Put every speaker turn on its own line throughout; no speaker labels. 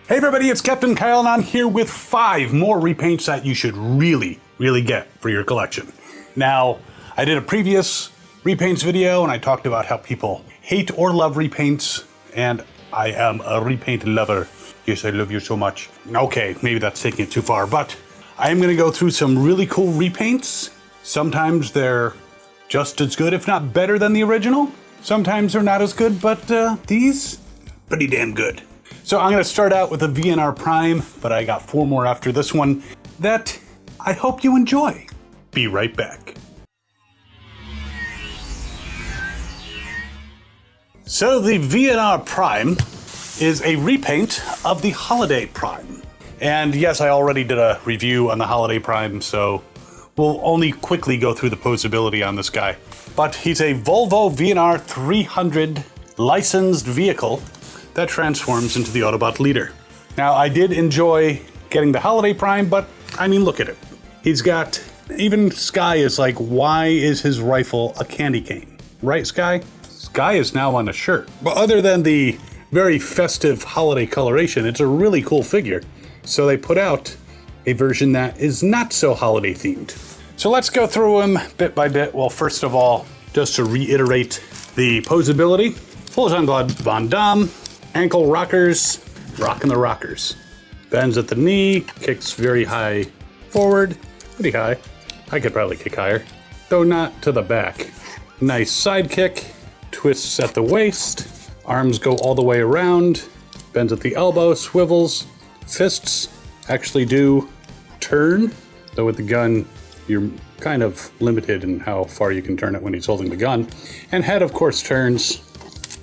Hey everybody, it's Captain Kyle and I'm here with 5 more repaints that you should really get for your collection. Now, I did a previous repaints video and I talked about how people hate or love repaints, and I am a repaint lover. Yes, I love you so much. Okay, maybe that's taking it too far, but I am gonna go through some really cool repaints. Sometimes they're just as good, if not better than the original. Sometimes they're not as good, but these, pretty damn good. So I'm gonna start out with a VNR Prime, but I got 4 more after this one that I hope you enjoy. Be right back. So the VNR Prime is a repaint of the Holiday Prime. And yes, I already did a review on the Holiday Prime, so we'll only quickly go through the posability on this guy. But he's a Volvo VNR 300 licensed vehicle that transforms into the Autobot leader. Now, I did enjoy getting the Holiday Prime, but I mean, look at it. He's got, even Sky is like, why is his rifle a candy cane? Right, Sky? Sky is now on a shirt. But other than the very festive holiday coloration, it's a really cool figure. So they put out a version that is not so holiday themed. So let's go through him bit by bit. Well, first of all, just to reiterate the posability, full Jean-Claude Van Damme, ankle rockers, rocking the rockers. Bends at the knee, kicks very high forward, pretty high. I could probably kick higher, though not to the back. Nice side kick, twists at the waist, arms go all the way around, bends at the elbow, swivels, fists actually do turn, though with the gun, you're kind of limited in how far you can turn it when he's holding the gun. And head, of course, turns.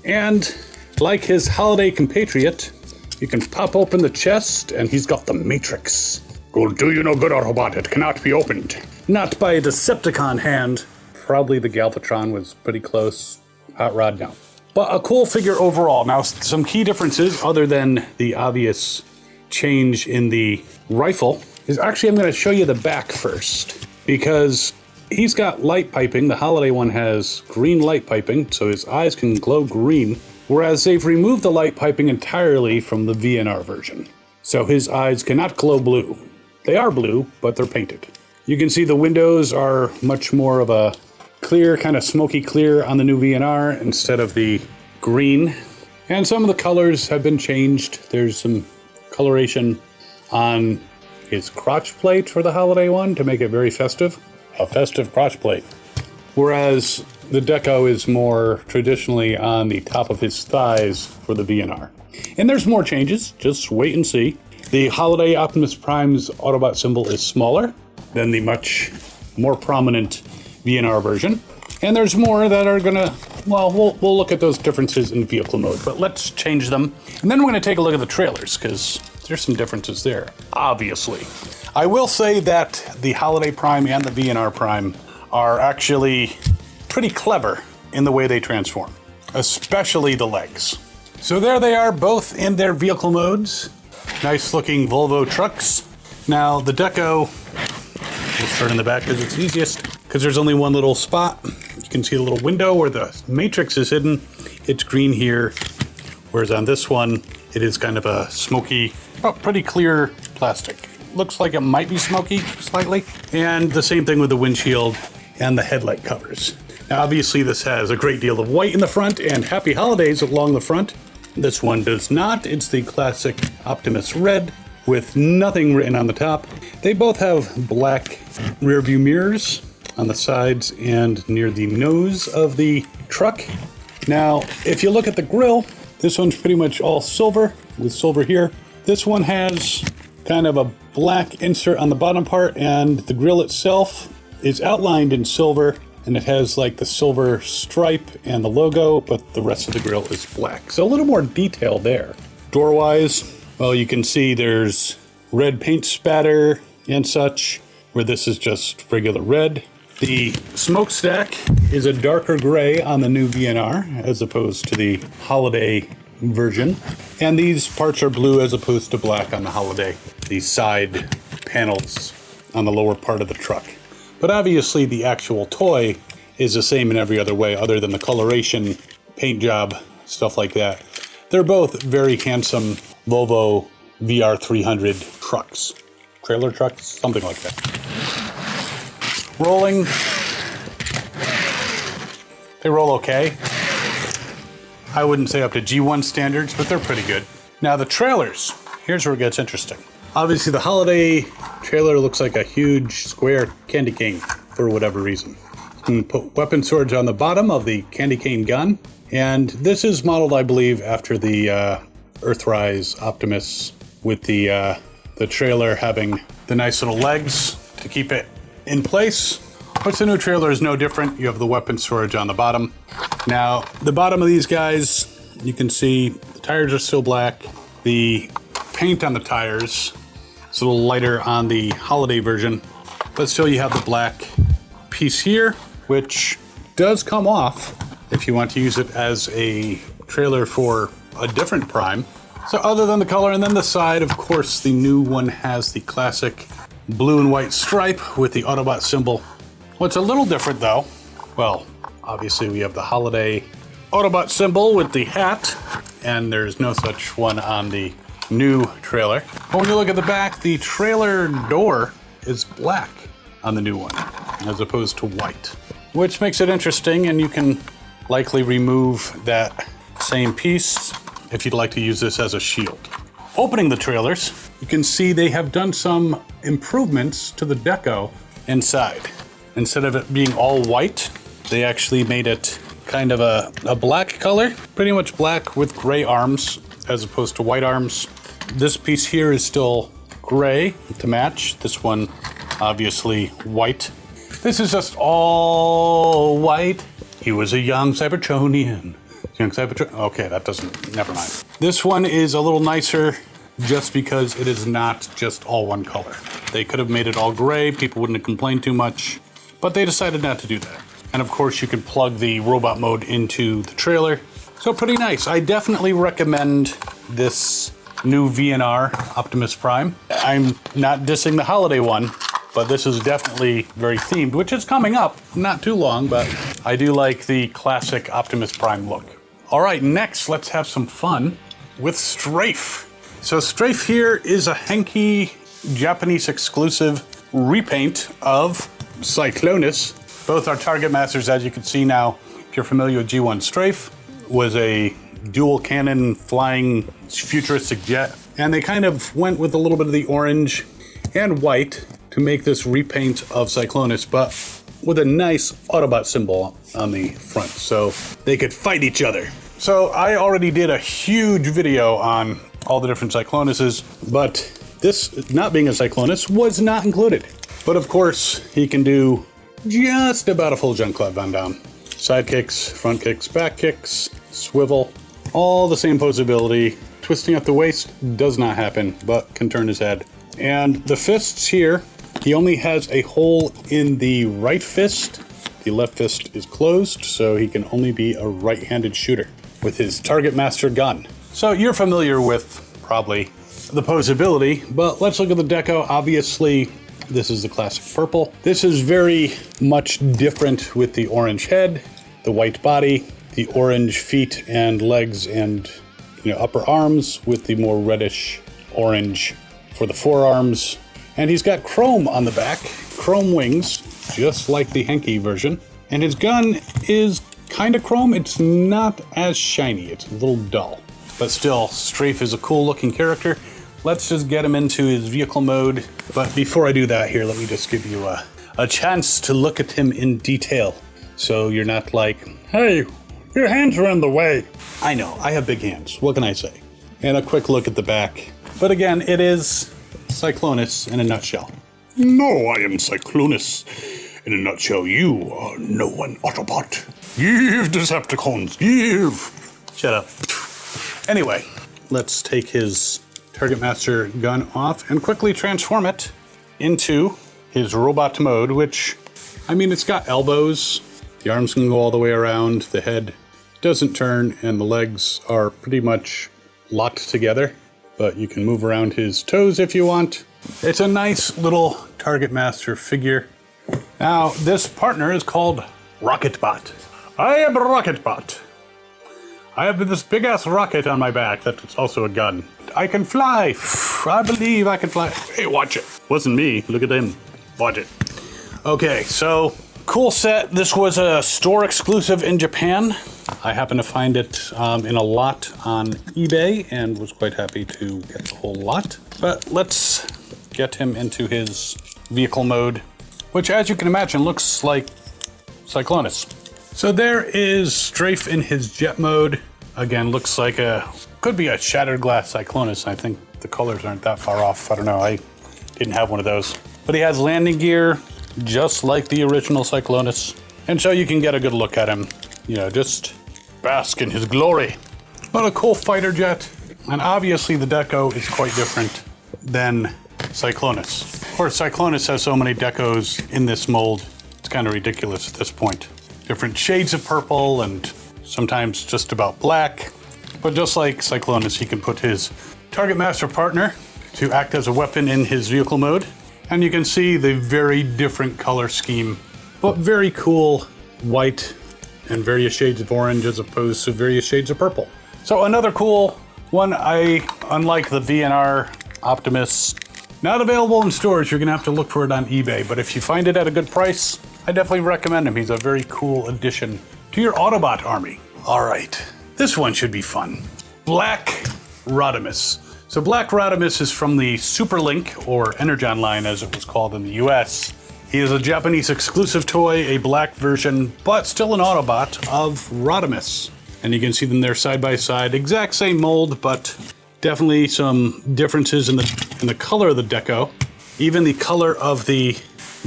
And like his holiday compatriot, you can pop open the chest and he's got the Matrix. Will do you no good, Autobot. It cannot be opened. Not by a Decepticon hand. Probably the Galvatron was pretty close. Hot Rod, no. But a cool figure overall. Now, some key differences other than the obvious change in the rifle is actually I'm going to show you the back first, because he's got light piping. The Holiday one has green light piping, so his eyes can glow green, whereas they've removed the light piping entirely from the VNR version. So his eyes cannot glow blue. They are blue, but they're painted. You can see the windows are much more of a clear, kind of smoky clear on the new VNR instead of the green. And some of the colors have been changed. There's some coloration on his crotch plate for the Holiday one to make it very festive. A festive crotch plate. Whereas the deco is more traditionally on the top of his thighs for the VNR. And there's more changes, just wait and see. The Holiday Optimus Prime's Autobot symbol is smaller than the much more prominent VNR version. And there's more that are gonna, well, we'll look at those differences in vehicle mode, but let's change them. And then we're gonna take a look at the trailers, because there's some differences there, obviously. I will say that the Holiday Prime and the VNR Prime are actually pretty clever in the way they transform, especially the legs. So there they are, both in their vehicle modes. Nice looking Volvo trucks. Now the deco, we'll start in the back because it's easiest, because there's only one little spot. You can see a little window where the Matrix is hidden. It's green here, whereas on this one, it is kind of a smoky, pretty clear plastic. Looks like it might be smoky slightly. And the same thing with the windshield and the headlight covers. Now, obviously this has a great deal of white in the front and Happy Holidays along the front. This one does not. It's the classic Optimus Red with nothing written on the top. They both have black rear view mirrors on the sides and near the nose of the truck. Now, if you look at the grille, this one's pretty much all silver with silver here. This one has kind of a black insert on the bottom part, and the grille itself is outlined in silver, and it has like the silver stripe and the logo, but the rest of the grille is black. So a little more detail there. Door-wise, well, you can see there's red paint spatter and such, where this is just regular red. The smokestack is a darker gray on the new VNR as opposed to the Holiday version. And these parts are blue as opposed to black on the Holiday. The side panels on the lower part of the truck. But obviously the actual toy is the same in every other way other than the coloration, paint job, stuff like that. They're both very handsome Volvo VR300 trucks. Trailer trucks, something like that. Rolling. They roll okay. I wouldn't say up to G1 standards, but they're pretty good. Now the trailers, here's where it gets interesting. Obviously the Holiday trailer looks like a huge square candy cane for whatever reason. You can put weapon swords on the bottom of the candy cane gun. And this is modeled, I believe, after the Earthrise Optimus with the trailer having the nice little legs to keep it in place. Which the new trailer is no different. You have the weapon storage on the bottom. Now, the bottom of these guys, you can see the tires are still black. The paint on the tires is a little lighter on the Holiday version, but still you have the black piece here, which does come off if you want to use it as a trailer for a different Prime. So other than the color, and then the side, of course, the new one has the classic blue and white stripe with the Autobot symbol. What's a little different though, well, obviously we have the Holiday Autobot symbol with the hat, and there's no such one on the new trailer. But when you look at the back, the trailer door is black on the new one, as opposed to white, which makes it interesting, and you can likely remove that same piece if you'd like to use this as a shield. Opening the trailers, you can see they have done some improvements to the deco inside. Instead of it being all white, they actually made it kind of a black color, pretty much black with gray arms as opposed to white arms. This piece here is still gray to match. This one, obviously white. This is just all white. He was a young Cybertronian. Okay, that doesn't, never mind. This one is a little nicer just because it is not just all one color. They could have made it all gray, people wouldn't have complained too much, but they decided not to do that. And of course you can plug the robot mode into the trailer. So pretty nice. I definitely recommend this new VNR Optimus Prime. I'm not dissing the Holiday one, but this is definitely very themed, which is coming up, not too long, but I do like the classic Optimus Prime look. All right, next, let's have some fun with Strafe. So Strafe here is a Henkei Japanese exclusive repaint of Cyclonus. Both are target masters, as you can see now. If you're familiar with G1 Strafe, was a dual cannon flying futuristic jet. And they kind of went with a little bit of the orange and white to make this repaint of Cyclonus, but with a nice Autobot symbol on the front, so they could fight each other. So I already did a huge video on all the different Cyclonuses, but this, not being a Cyclonus, was not included. But of course, he can do just about a full Jean-Claude Van Damme. Side kicks, front kicks, back kicks, swivel, all the same posability. Twisting at the waist does not happen, but can turn his head. And the fists here, he only has a hole in the right fist. The left fist is closed, so he can only be a right-handed shooter with his Target Master gun. So you're familiar with probably the posability, but let's look at the deco. Obviously, this is the classic purple. This is very much different with the orange head, the white body, the orange feet and legs and upper arms with the more reddish orange for the forearms. And he's got chrome on the back, chrome wings, just like the Henkei version. And his gun is kind of chrome. It's not as shiny. It's a little dull. But still, Strafe is a cool looking character. Let's just get him into his vehicle mode. But before I do that here, let me just give you a chance to look at him in detail. So you're not like, hey, your hands are in the way. I know, I have big hands. What can I say? And a quick look at the back. But again, it is Cyclonus in a nutshell. No, I am Cyclonus. In a nutshell, you are no one Autobot. Give, Decepticons, give. Shut up. Anyway, let's take his Target Master gun off and quickly transform it into his robot mode, which, I mean, it's got elbows. The arms can go all the way around. The head doesn't turn, and the legs are pretty much locked together. But you can move around his toes if you want. It's a nice little Target Master figure. Now, this partner is called Rocketbot. I am Rocketbot. I have this big-ass rocket on my back that's also a gun. I can fly. I believe I can fly. Hey, watch it. Wasn't me. Look at him. Watch it. Okay, so cool set. This was a store exclusive in Japan. I happened to find it in a lot on eBay and was quite happy to get the whole lot. But let's get him into his vehicle mode, which, as you can imagine, looks like Cyclonus. So there is Strafe in his jet mode. Again, looks like could be a shattered glass Cyclonus. I think the colors aren't that far off. I don't know. I didn't have one of those. But he has landing gear, just like the original Cyclonus. And so you can get a good look at him. You know, just bask in his glory. What a cool fighter jet. And obviously the deco is quite different than Cyclonus. Of course, Cyclonus has so many decos in this mold, it's kind of ridiculous at this point. Different shades of purple and sometimes just about black. But just like Cyclonus, he can put his target master partner to act as a weapon in his vehicle mode. And you can see the very different color scheme, but very cool white and various shades of orange as opposed to various shades of purple. So another cool one, unlike the VNR Optimus, not available in stores. You're gonna have to look for it on eBay, but if you find it at a good price, I definitely recommend him. He's a very cool addition to your Autobot army. All right, this one should be fun. Black Rodimus. So Black Rodimus is from the Superlink, or Energon line as it was called in the US. He is a Japanese exclusive toy, a black version, but still an Autobot of Rodimus. And you can see them there side by side. Exact same mold, but definitely some differences in the color of the deco. Even the color of the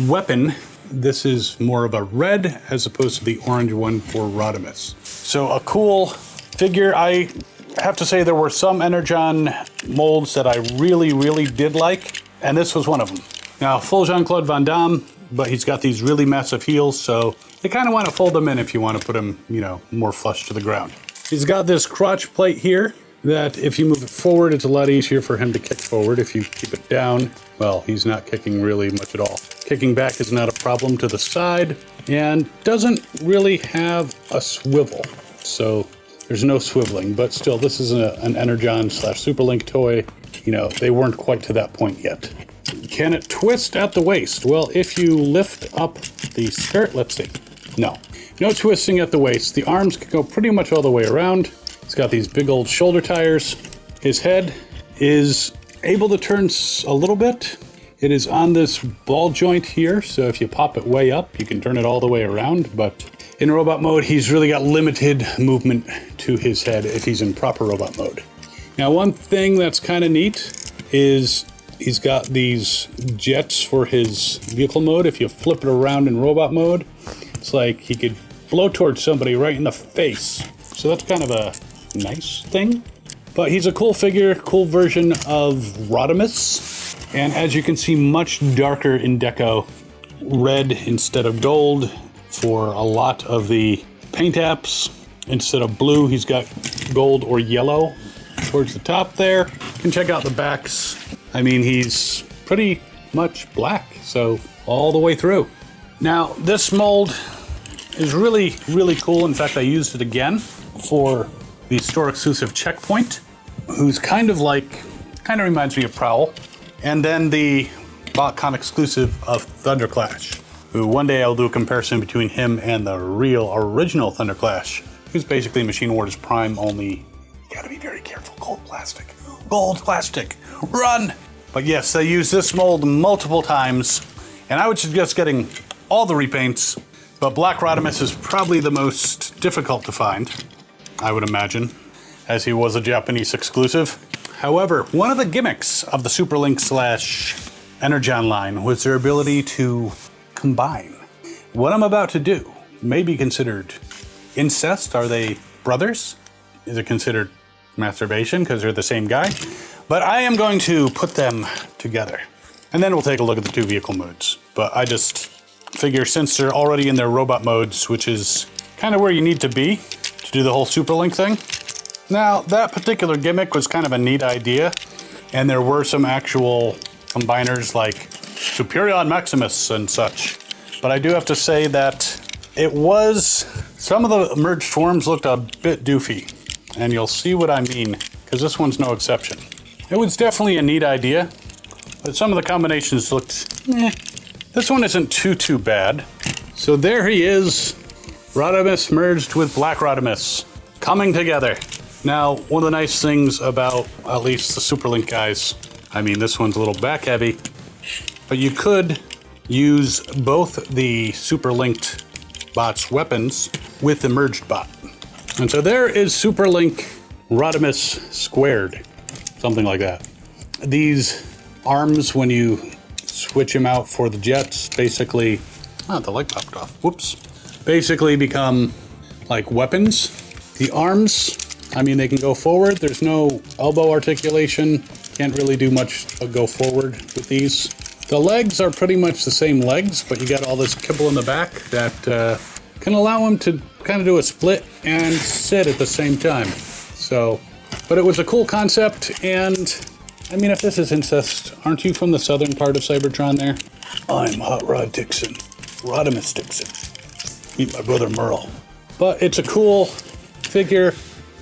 weapon, this is more of a red as opposed to the orange one for Rodimus. So a cool figure. I have to say there were some Energon molds that I really, really did like, and this was one of them. Now, full Jean-Claude Van Damme, but he's got these really massive heels, so you kind of want to fold them in if you want to put him, you know, more flush to the ground. He's got this crotch plate here that if you move it forward, it's a lot easier for him to kick forward. If you keep it down, well, he's not kicking really much at all. Kicking back is not a problem to the side, and doesn't really have a swivel, so there's no swiveling, but still, this is an Energon / Superlink toy. You know, they weren't quite to that point yet. Can it twist at the waist? Well, if you lift up the skirt, let's see. No twisting at the waist. The arms can go pretty much all the way around. It's got these big old shoulder tires. His head is able to turn a little bit. It is on this ball joint here, so if you pop it way up, you can turn it all the way around, but in robot mode, he's really got limited movement to his head if he's in proper robot mode. Now, one thing that's kind of neat is he's got these jets for his vehicle mode. If you flip it around in robot mode, it's like he could blow towards somebody right in the face. So that's kind of a nice thing. But he's a cool figure, cool version of Rodimus. And as you can see, much darker in deco. Red instead of gold for a lot of the paint apps. Instead of blue, he's got gold or yellow towards the top there. You can check out the backs. I mean, he's pretty much black, so all the way through. Now, this mold is really, really cool. In fact, I used it again for the store exclusive Checkpoint, who's kind of reminds me of Prowl. And then the Botcon exclusive of Thunderclash, who one day I'll do a comparison between him and the real original Thunderclash, who's basically Machine Wars Prime, only you gotta be very careful. Gold plastic. Gold plastic. Run! But yes, they use this mold multiple times, and I would suggest getting all the repaints, but Black Rodimus is probably the most difficult to find, I would imagine, as he was a Japanese exclusive. However, one of the gimmicks of the Superlink / Energon line was their ability to combine. What I'm about to do may be considered incest. Are they brothers? Is it considered masturbation because they're the same guy? But I am going to put them together. And then we'll take a look at the two vehicle modes. But I just figure since they're already in their robot modes, which is kind of where you need to be to do the whole Superlink thing. Now, that particular gimmick was kind of a neat idea. And there were some actual combiners like Superion Maximus and such. But I do have to say that some of the merged forms looked a bit doofy. And you'll see what I mean, because this one's no exception. It was definitely a neat idea, but some of the combinations looked, This one isn't too bad. So there he is, Rodimus merged with Black Rodimus, coming together. Now, one of the nice things about at least the Superlink guys, I mean, this one's a little back heavy, but you could use both the Superlinked bot's weapons with the merged bot. And so there is Superlink Rodimus squared, something like that. These arms, when you switch them out for the jets, basically, the light popped off, whoops. Basically become like weapons. The arms, I mean, they can go forward. There's no elbow articulation. Can't really do much but go forward with these. The legs are pretty much the same legs, but you got all this kibble in the back that can allow them to kind of do a split and sit at the same time. So, but it was a cool concept, and I mean, if this is incest, aren't you from the southern part of Cybertron there? I'm Hot Rod Dixon, Rodimus Dixon. Meet my brother Merle. But it's a cool figure,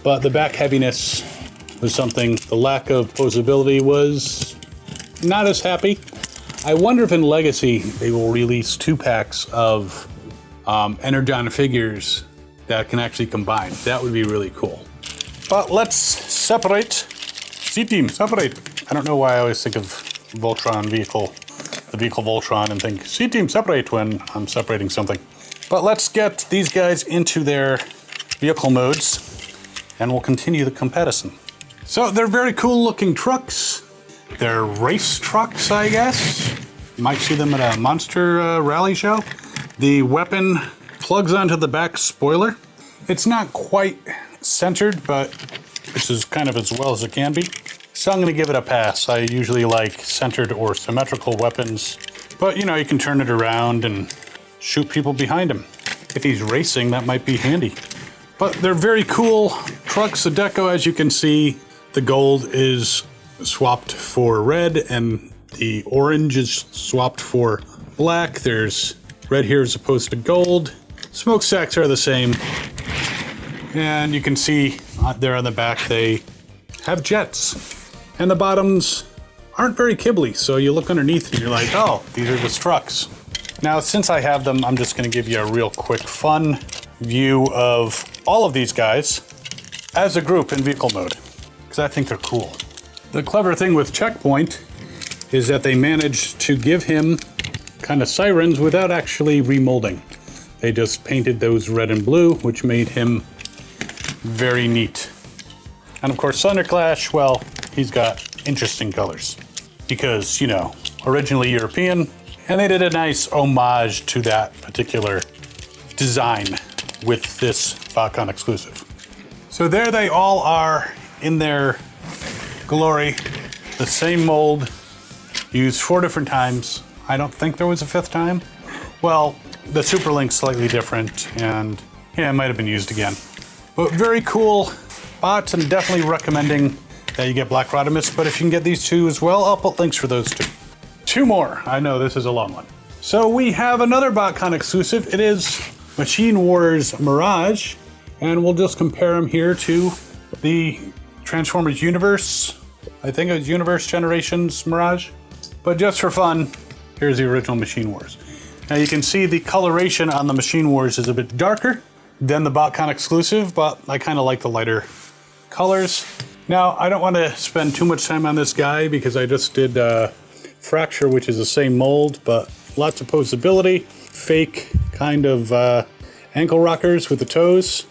but the back heaviness was something, the lack of posability was not as happy. I wonder if in Legacy they will release 2 packs of Energon figures that can actually combine. That would be really cool. But let's separate. C-Team, separate. I don't know why I always think of Voltron vehicle, the vehicle Voltron, and think C-Team separate when I'm separating something. But let's get these guys into their vehicle modes and we'll continue the comparison. So they're very cool looking trucks. They're race trucks, I guess. You might see them at a monster rally show. The weapon plugs onto the back spoiler. It's not quite centered, but this is kind of as well as it can be. So I'm gonna give it a pass. I usually like centered or symmetrical weapons, but you know, you can turn it around and shoot people behind him. If he's racing, that might be handy. But they're very cool trucks. The deco, as you can see, the gold is swapped for red and the orange is swapped for black. There's red here as opposed to gold. Smokestacks are the same. And you can see there on the back, they have jets. And the bottoms aren't very kibbly. So you look underneath and you're like, oh, these are the trucks. Now, since I have them, I'm just gonna give you a real quick fun view of all of these guys as a group in vehicle mode, because I think they're cool. The clever thing with Checkpoint is that they managed to give him kind of sirens without actually remolding. They just painted those red and blue, which made him very neat. And of course, Thunderclash, well, he's got interesting colors because, you know, originally European, and they did a nice homage to that particular design with this Botcon exclusive. So there they all are in their glory. The same mold, used 4 different times. I don't think there was a 5th time. Well, the Superlink's slightly different, and yeah, it might have been used again. But very cool bots. I'm definitely recommending that you get Black Rodimus, but if you can get these 2 as well, I'll put links for those 2. 2 more. I know this is a long one. So we have another Botcon exclusive. It is Machine Wars Mirage, and we'll just compare them here to the Transformers Universe. I think it was Universe Generations Mirage. But just for fun, here's the original Machine Wars. Now you can see the coloration on the Machine Wars is a bit darker than the Botcon exclusive, but I kind of like the lighter colors. Now, I don't want to spend too much time on this guy because I just did Fracture, which is the same mold, but lots of posability, fake kind of ankle rockers with the toes,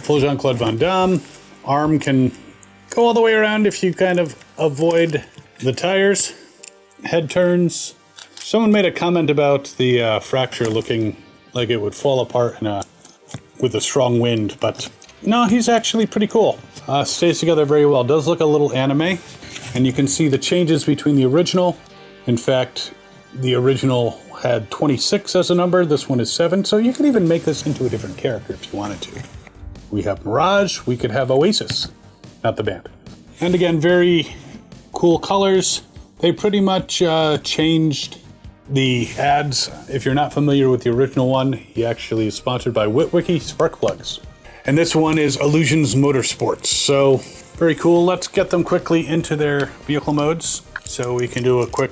full Jean-Claude Van Damme. Arm can go all the way around if you kind of avoid the tires. Head turns. Someone made a comment about the Fracture looking like it would fall apart with a strong wind, but no, he's actually pretty cool. Stays together very well. Does look a little anime, and you can see the changes between the original. In fact, the original had 26 as a number, this one is 7, so you could even make this into a different character if you wanted to. We have Mirage, we could have Oasis, not the band. And again, very cool colors. They pretty much changed the ads. If you're not familiar with the original one, he actually is sponsored by Witwiki Spark Plugs. And this one is Illusions Motorsports. So Very cool. Let's get them quickly into their vehicle modes so we can do a quick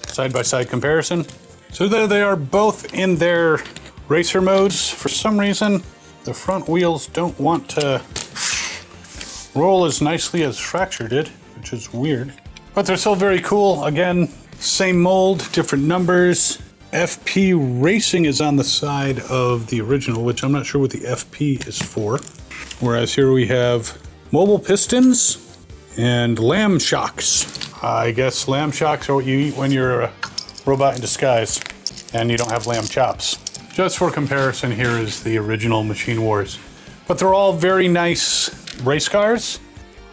side-by-side comparison. So there they are, both in their racer modes. For some reason, the front wheels don't want to roll as nicely as Fracture did, which is weird. But they're still very cool. Again, same mold, different numbers. FP Racing is on the side of the original, which I'm not sure what the FP is for. Whereas here we have mobile pistons and lamb shocks. I guess lamb shocks are what you eat when you're a robot in disguise and you don't have lamb chops. Just for comparison, here is the original Machine Wars. But they're all very nice race cars.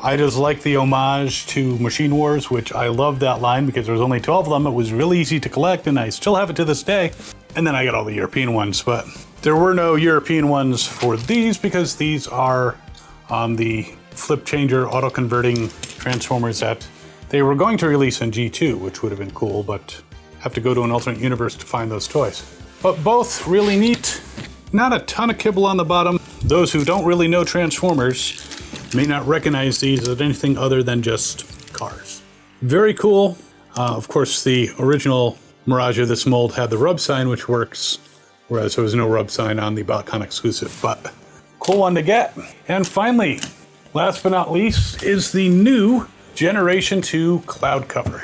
I just like the homage to Machine Wars, which I love that line because there was only 12 of them. It was really easy to collect and I still have it to this day. And then I got all the European ones, but there were no European ones for these because these are the flip changer auto converting transformers that they were going to release in G2, which would have been cool, but have to go to an alternate universe to find those toys. But both really neat. Not a ton of kibble on the bottom. Those who don't really know Transformers may not recognize these as anything other than just cars. Very cool. Of course, the original Mirage of this mold had the rub sign, which works, whereas there was no rub sign on the Botcon exclusive, but cool one to get. And finally, last but not least, is the new Generation 2 Cloudcover.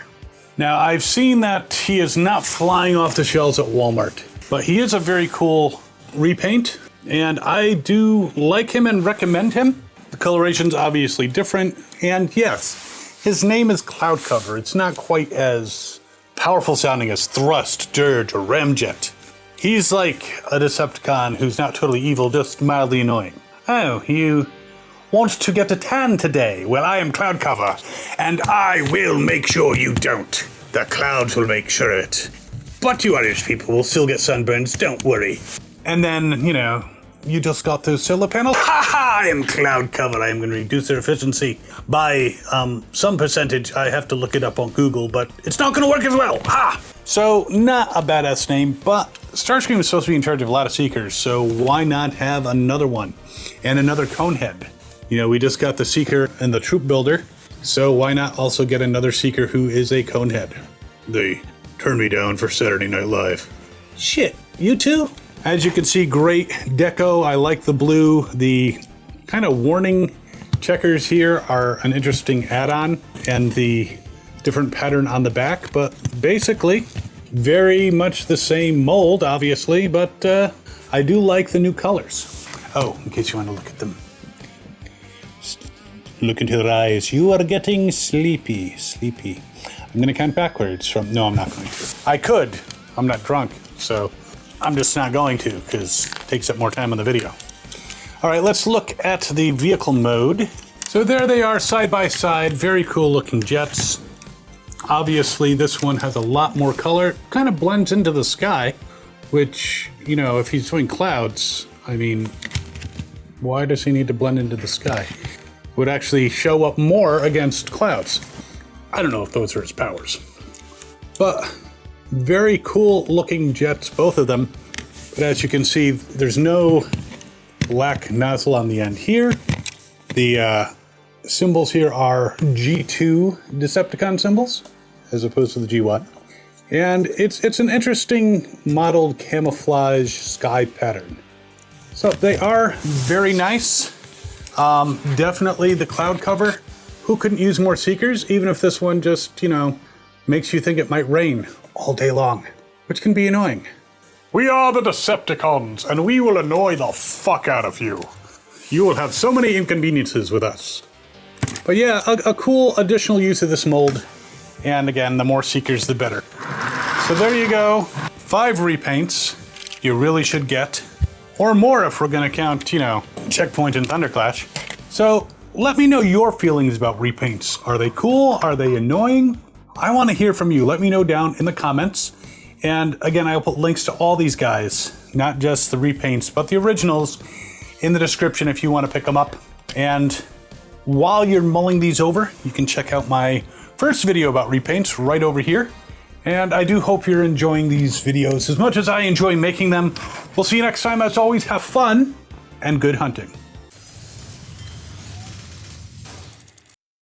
Now, I've seen that he is not flying off the shelves at Walmart, but he is a very cool repaint, and I do like him and recommend him. The coloration's obviously different, and yes, his name is Cloudcover. It's not quite as powerful sounding as Thrust, Dirge, or Ramjet. He's like a Decepticon who's not totally evil, just mildly annoying. Oh, you want to get a tan today? Well, I am Cloudcover, and I will make sure you don't. The clouds will make sure of it. But you Irish people will still get sunburns, don't worry. And then, you know, you just got those solar panels. Ha ha! I am Cloudcover. I am going to reduce their efficiency by some percentage. I have to look it up on Google, but it's not going to work as well. Ha! So, not a badass name, but Starscream is supposed to be in charge of a lot of Seekers, so why not have another one? And another conehead. You know, we just got the Seeker and the Troop Builder, so why not also get another Seeker who is a conehead? They turned me down for Saturday Night Live. Shit, you too? As you can see, great deco. I like the blue. The kind of warning checkers here are an interesting add-on, and the different pattern on the back, but basically very much the same mold, obviously, but I do like the new colors. Oh, in case you want to look at them. Look into their eyes. You are getting sleepy. I'm going to count backwards from... No, I'm not going to. I could. I'm not drunk, so I'm just not going to because it takes up more time on the video. All right, let's look at the vehicle mode. So there they are side by side. Very cool looking jets. Obviously, this one has a lot more color. Kind of blends into the sky, which, you know, if he's doing clouds, I mean, why does he need to blend into the sky? Would actually show up more against clouds. I don't know if those are his powers. But very cool looking jets, both of them. But as you can see, there's no black nozzle on the end here. The symbols here are G2 Decepticon symbols, as opposed to the G1. And it's an interesting modeled camouflage sky pattern. So they are very nice. Definitely the Cloudcover. Who couldn't use more Seekers, even if this one just, you know, makes you think it might rain all day long, which can be annoying. We are the Decepticons, and we will annoy the fuck out of you. You will have so many inconveniences with us. But yeah, a cool additional use of this mold. And again, the more Seekers, the better. So there you go. 5 repaints you really should get. Or more if we're going to count, you know, Checkpoint and Thunderclash. So let me know your feelings about repaints. Are they cool? Are they annoying? I want to hear from you. Let me know down in the comments. And again, I'll put links to all these guys, not just the repaints, but the originals in the description if you want to pick them up. And while you're mulling these over, you can check out my first video about repaints right over here. And I do hope you're enjoying these videos as much as I enjoy making them. We'll see you next time. As always, have fun and good hunting.